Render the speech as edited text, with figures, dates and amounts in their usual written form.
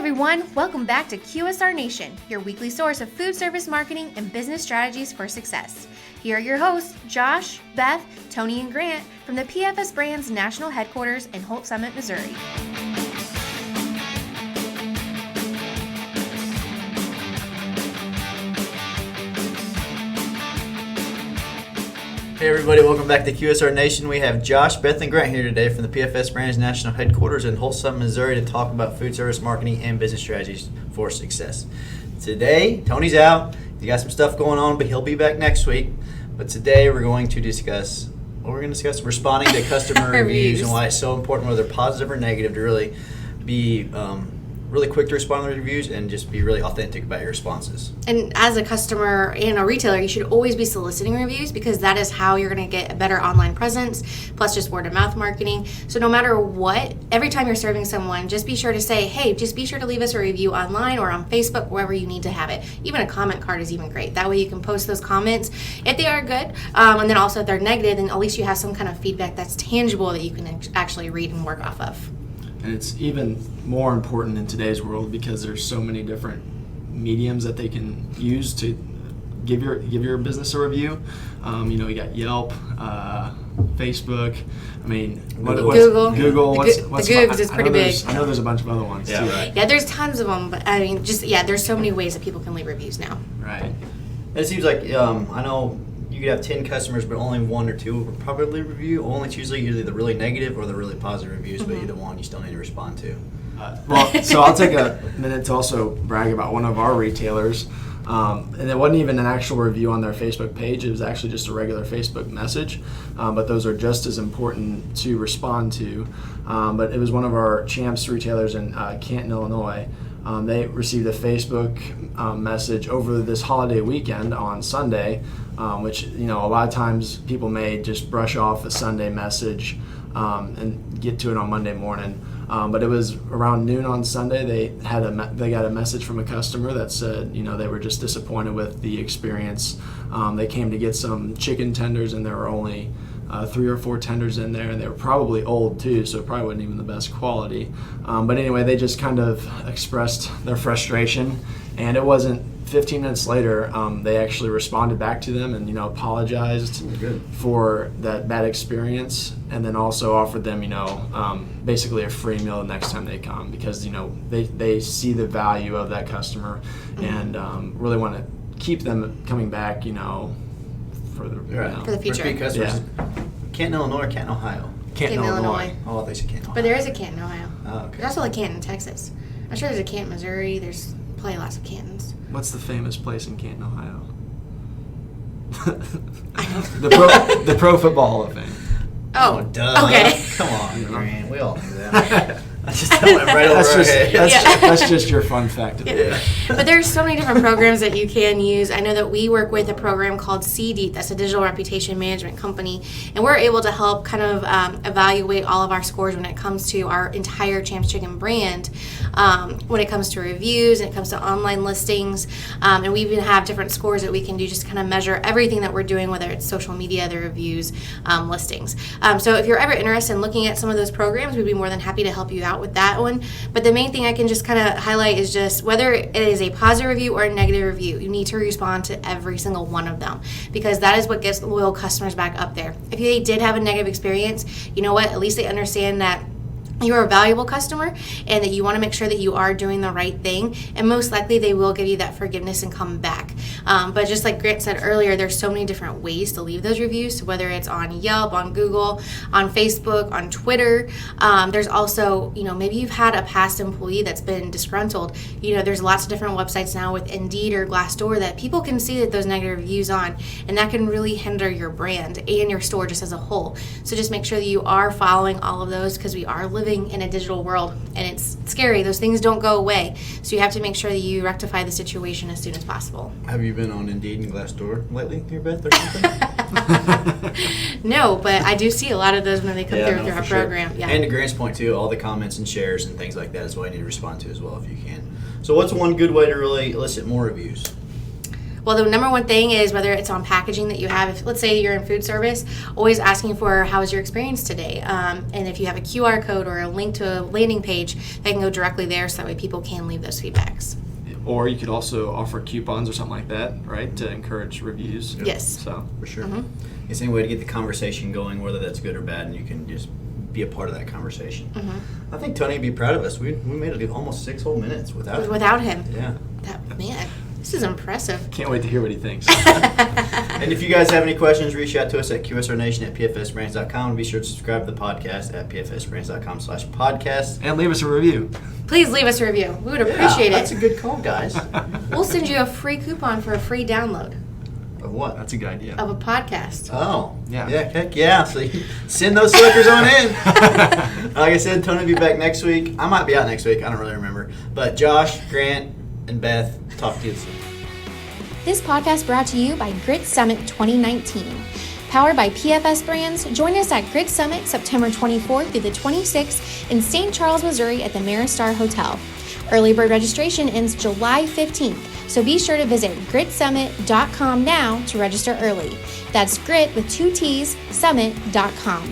everyone, welcome back to QSR Nation, your weekly source of food service marketing and business strategies for success. Here are your hosts, Josh, Beth, Tony, and Grant from the PFS Brands National Headquarters in Holt Summit, Missouri. Hey everybody, welcome back to QSR Nation. We have Josh, Beth, and Grant here today from the PFS Brands National Headquarters in Holt Summit, Missouri to talk about food service marketing and business strategies for success. Today, Tony's out. He's got some stuff going on, but he'll be back next week. But today we're going to discuss, responding to customer reviews and why it's so important, whether positive or negative, to really be really quick to respond to the reviews and just be really authentic about your responses. And as a customer and a retailer, you should always be soliciting reviews because that is how you're going to get a better online presence, plus just word of mouth marketing. So no matter what, every time you're serving someone, just be sure to say, hey, just be sure to leave us a review online or on Facebook, wherever you need to have it. Even a comment card is even great. That way you can post those comments if they are good, and then also if they're negative, then at least you have some kind of feedback that's tangible that you can actually read and work off of. And it's even more important in today's world because there's so many different mediums that they can use to give your business a review. You got Yelp, Facebook. I mean, Google. The Googs is pretty big. I know there's a bunch of other ones too. Right. Yeah, there's tons of them, but I mean, there's so many ways that people can leave reviews now. Right. It seems like I know you could have 10 customers, but only one or two will probably review. Only it's usually either the really negative or the really positive reviews, but either one you still need to respond to. So I'll take a minute to also brag about one of our retailers. And it wasn't even an actual review on their Facebook page. It was actually just a regular Facebook message. But those are just as important to respond to. But it was one of our Champs retailers in Canton, Illinois. They received a Facebook message over this holiday weekend on Sunday, which, a lot of times people may just brush off a Sunday message and get to it on Monday morning. But it was around noon on Sunday. They got a message from a customer that said, they were just disappointed with the experience. They came to get some chicken tenders, and there were only 3 or 4 tenders in there, and they were probably old too, so it probably wasn't even the best quality. But anyway, they just kind of expressed their frustration, and it wasn't 15 minutes later, they actually responded back to them and apologized for that bad experience, and then also offered them basically a free meal the next time they come, because they see the value of that customer and really want to keep them coming back for the future. Repeat customers. Canton, Illinois, or Canton, Ohio? Canton, Illinois. Oh, they said Canton, Ohio. But there is a Canton, Ohio. Oh, okay. There's also a Canton, Texas. I'm sure there's a Canton, Missouri. There's probably lots of Cantons. What's the famous place in Canton, Ohio? I don't. the Pro Football Hall of Fame. Oh, duh. Okay. Come on, Grant. We all knew that. That went right over our head. That's just your fun fact of the day. But there's so many different programs that you can use. I know that we work with a program called CDEAT, that's a digital reputation management company, and we're able to help kind of evaluate all of our scores when it comes to our entire Champs Chicken brand, when it comes to reviews, and it comes to online listings, and we even have different scores that we can do just to kind of measure everything that we're doing, whether it's social media, the reviews, listings. So if you're ever interested in looking at some of those programs, we'd be more than happy to help you out with that one. But the main thing I can just kind of highlight is just whether it is a positive review or a negative review, you need to respond to every single one of them, because that is what gets loyal customers back up there. If they did have a negative experience, you know what, at least they understand that you're a valuable customer and that you want to make sure that you are doing the right thing, and most likely they will give you that forgiveness and come back. But just like Grant said earlier, there's so many different ways to leave those reviews, so whether it's on Yelp, on Google, on Facebook, on Twitter. There's also, maybe you've had a past employee that's been disgruntled. There's lots of different websites now with Indeed or Glassdoor that people can see that those negative reviews on, and that can really hinder your brand and your store just as a whole. So just make sure that you are following all of those, because we are living in a digital world, and it's scary. Those things don't go away, so you have to make sure that you rectify the situation as soon as possible. Have you been on Indeed and Glassdoor lately, here, Beth, or something? No, but I do see a lot of those when they come through our program. Sure. Yeah. And to Grant's point too, all the comments and shares and things like that is what I need to respond to as well, if you can. So what's one good way to really elicit more reviews? Well, the number one thing is whether it's on packaging that you have. If, let's say you're in food service, always asking for how was your experience today, and if you have a QR code or a link to a landing page, they can go directly there, so that way people can leave those feedbacks. Or you could also offer coupons or something like that, right, to encourage reviews. Yes. So For sure. It's any way to get the conversation going, whether that's good or bad, and you can just be a part of that conversation. I think Tony would be proud of us. We made it almost 6 whole minutes without him. Without him. Yeah. Man, this is impressive. can't wait to hear what he thinks. And if you guys have any questions, reach out to us at qsrnation@pfsbrands.com. And be sure to subscribe to the podcast at pfsbrands.com/podcast. And leave us a review. Please leave us a review. We would appreciate That's it. a good call, guys. We'll send you a free coupon for a free download Of what? That's a good idea. of a podcast. Oh. Yeah. Yeah, heck yeah. So you send those suckers on in. Like I said, Tony will be back next week. I might be out next week. I don't really remember. But Josh, Grant, and Beth, talk to you soon. This podcast brought to you by Grit Summit 2019. Powered by PFS Brands, join us at Grit Summit September 24th through the 26th in St. Charles, Missouri at the Maristar Hotel. Early bird registration ends July 15th, so be sure to visit gritsummit.com now to register early. That's grit with 2 T's, summit.com.